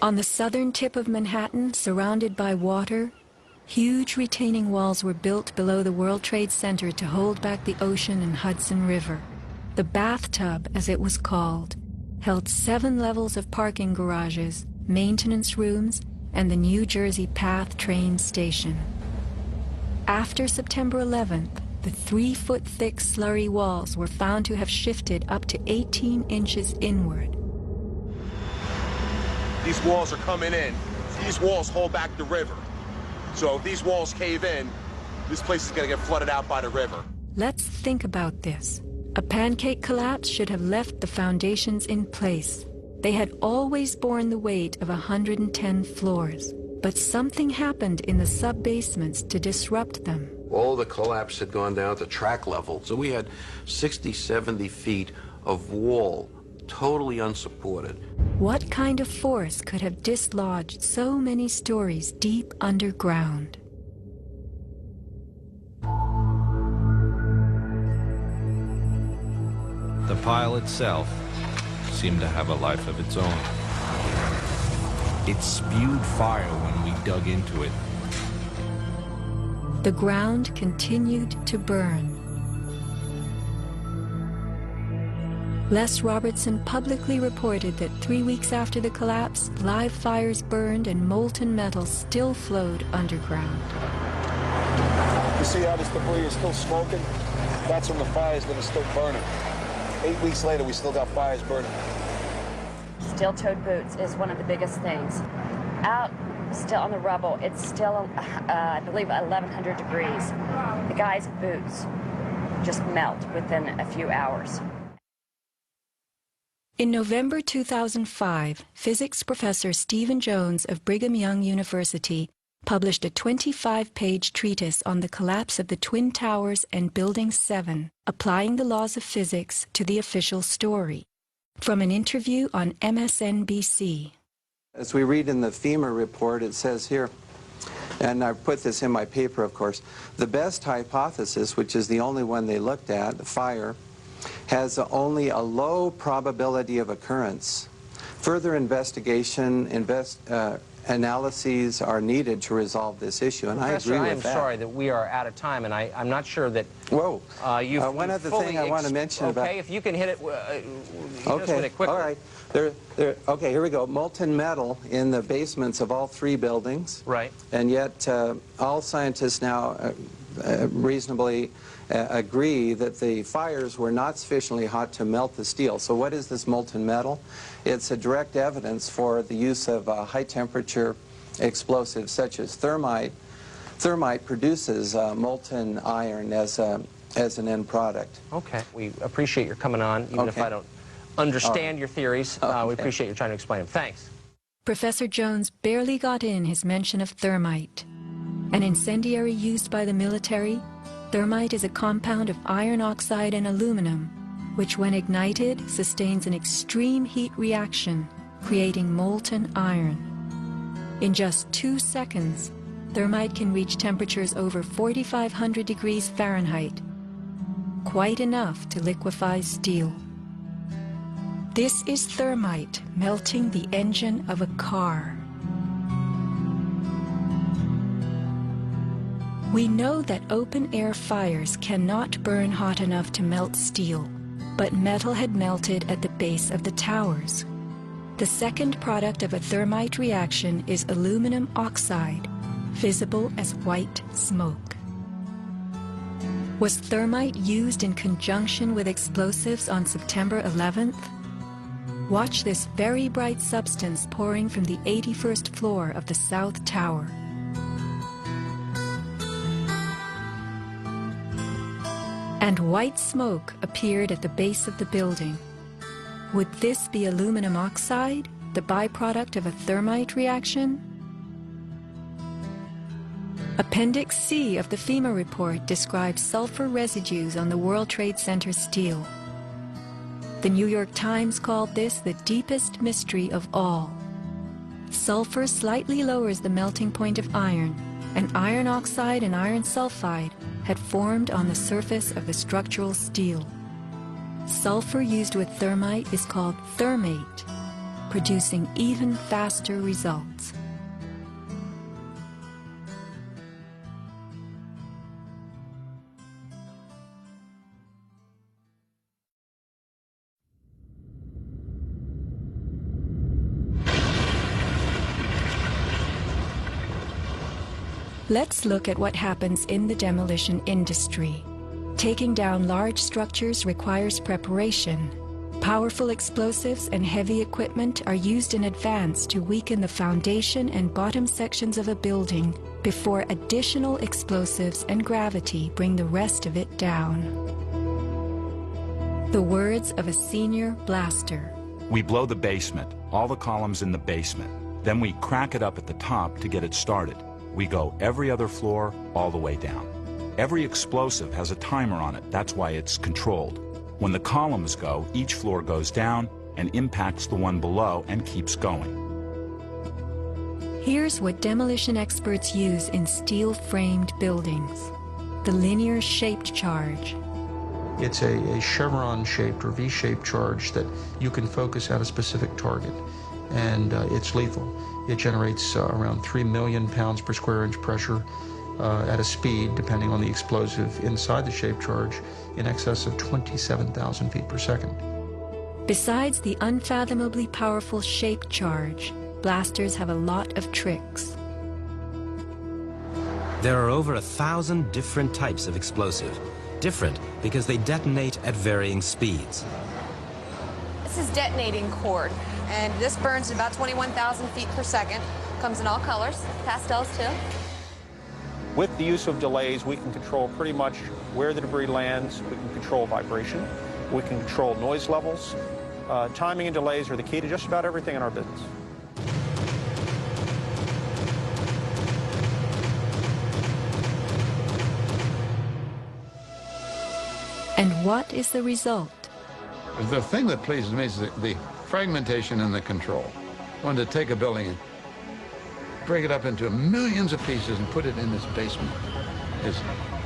On the southern tip of Manhattan, surrounded by water, huge retaining walls were built below the World Trade Center to hold back the ocean and Hudson River. The bathtub, as it was called, held 7 levels of parking garages, maintenance rooms, and the New Jersey Path train station. After September 11th, the 3-foot-thick slurry walls were found to have shifted up to 18 inches inward. These walls are coming in. These walls hold back the river. So if these walls cave in, this place is going to get flooded out by the river. Let's think about this. A pancake collapse should have left the foundations in place. They had always borne the weight of 110 floors. But something happened in the sub-basements to disrupt them. All the collapse had gone down to track level. So we had 60, 70 feet of wall, totally unsupported. What kind of force could have dislodged so many stories deep underground? The pile itself seemed to have a life of its own. It spewed fire when we dug into it. The ground continued to burn. Les Robertson publicly reported that 3 weeks after the collapse, live fires burned and molten metal still flowed underground. You see how this debris is still smoking? That's from the fires that are still burning. 8 weeks later, we still got fires burning. Steel-toed boots is one of the biggest things. Out still on the rubble, it's still, I believe, 1,100 degrees. The guy's boots just melt within a few hours. In November 2005, physics professor Stephen Jones of Brigham Young University published a 25-page treatise on the collapse of the Twin Towers and Building 7, applying the laws of physics to the official story. From an interview on MSNBC. As we read in the FEMA report, it says here, and I put this in my paper, of course, the best hypothesis, which is the only one they looked at, fire, has only a low probability of occurrence. Further investigation, analyses are needed to resolve this issue, and Professor, I agree with that. I am sorry that we are out of time, and I'm not sure that you've one other thing I want to mention about... Okay, if you can hit it, okay, hit it quickly. all right. Okay, here we go. Molten metal in the basements of all 3 buildings. Right. And yet all scientists now reasonably agree that the fires were not sufficiently hot to melt the steel. So what is this molten metal? It's a direct evidence for the use of high-temperature explosives such as thermite. Thermite produces molten iron as an end product. Okay. We appreciate your coming on, even if I don't understand your theories. We appreciate you trying to explain them. Thanks. Professor Jones barely got in his mention of thermite. An incendiary used by the military, thermite is a compound of iron oxide and aluminum, which when ignited sustains an extreme heat reaction, creating molten iron. In just 2 seconds, thermite can reach temperatures over 4,500 degrees Fahrenheit, quite enough to liquefy steel. This is thermite melting the engine of a car. We know that open-air fires cannot burn hot enough to melt steel, but metal had melted at the base of the towers. The second product of a thermite reaction is aluminum oxide, visible as white smoke. Was thermite used in conjunction with explosives on September 11th? Watch this very bright substance pouring from the 81st floor of the South Tower. And white smoke appeared at the base of the building. Would this be aluminum oxide, the byproduct of a thermite reaction? Appendix C of the FEMA report describes sulfur residues on the World Trade Center steel. The New York Times called this the deepest mystery of all. Sulfur slightly lowers the melting point of iron, and iron oxide and iron sulfide had formed on the surface of the structural steel. Sulfur used with thermite is called thermate. producing even faster results. Let's look at what happens in the demolition industry. Taking down large structures requires preparation. Powerful explosives and heavy equipment are used in advance to weaken the foundation and bottom sections of a building before additional explosives and gravity bring the rest of it down. The words of a senior blaster. We blow the basement, all the columns in the basement. Then we crack it up at the top to get it started. We go every other floor all the way down. Every explosive has a timer on it. That's why it's controlled. When the columns go, each floor goes down and impacts the one below and keeps going. Here's what demolition experts use in steel-framed buildings: the linear shaped charge. It's a chevron-shaped or V-shaped charge that you can focus at a specific target, and it's lethal. It generates around 3 million pounds per square inch pressure at a speed, depending on the explosive inside the shaped charge, in excess of 27,000 feet per second. Besides the unfathomably powerful shaped charge, blasters have a lot of tricks. There are over 1,000 different types of explosive. Different because they detonate at varying speeds. This is detonating cord, and this burns at about 21,000 feet per second. Comes in all colors, pastels too. With the use of delays, we can control pretty much where the debris lands. We can control vibration. We can control noise levels. Timing and delays are the key to just about everything in our business. And what is the result? The thing that pleases me is the fragmentation and the control. One to take a building and break it up into millions of pieces and put it in this basement as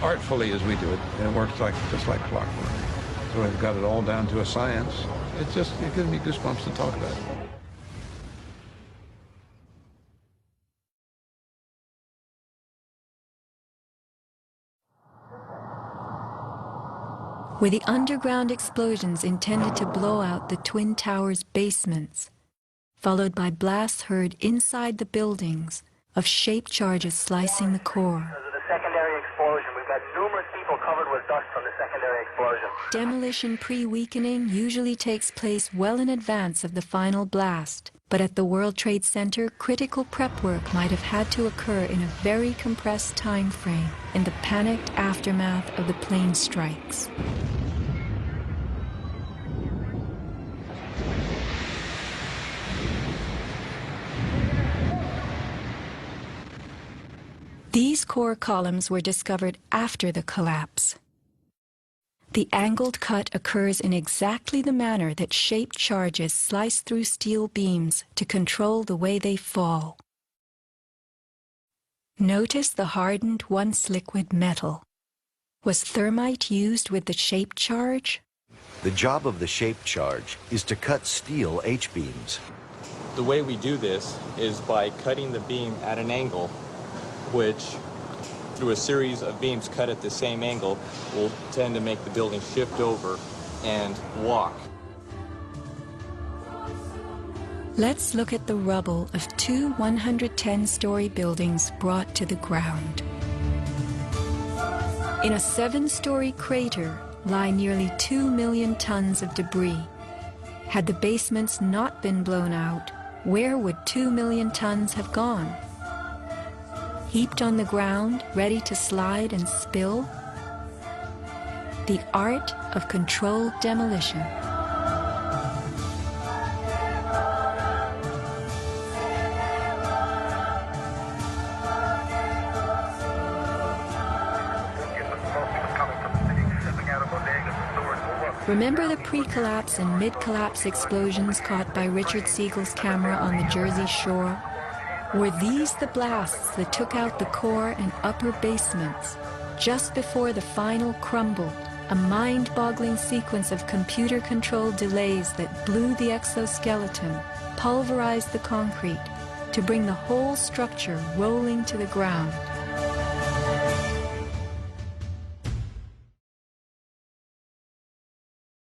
artfully as we do it, and it works just like clockwork. So we've got it all down to a science. It gives me goosebumps to talk about it. Were the underground explosions intended to blow out the Twin Towers' basements, followed by blasts heard inside the buildings of shaped charges slicing the core? Because of the secondary explosion, we've got numerous people covered with dust from the secondary explosion. Demolition pre-weakening usually takes place well in advance of the final blast, but at the World Trade Center, critical prep work might have had to occur in a very compressed time frame in the panicked aftermath of the plane strikes. These core columns were discovered after the collapse. The angled cut occurs in exactly the manner that shaped charges slice through steel beams to control the way they fall. Notice the hardened once-liquid metal. Was thermite used with the shaped charge? The job of the shaped charge is to cut steel H-beams. The way we do this is by cutting the beam at an angle, which, through a series of beams cut at the same angle, will tend to make the building shift over and walk. Let's look at the rubble of two 110-story buildings brought to the ground. In a 7-story crater lie nearly 2 million tons of debris. Had the basements not been blown out, where would 2 million tons have gone? Heaped on the ground, ready to slide and spill? The art of controlled demolition. Remember the pre-collapse and mid-collapse explosions caught by Richard Siegel's camera on the Jersey Shore? Were these the blasts that took out the core and upper basements just before the final crumble a mind-boggling sequence of computer-controlled delays that blew the exoskeleton, pulverized the concrete, to bring the whole structure rolling to the ground.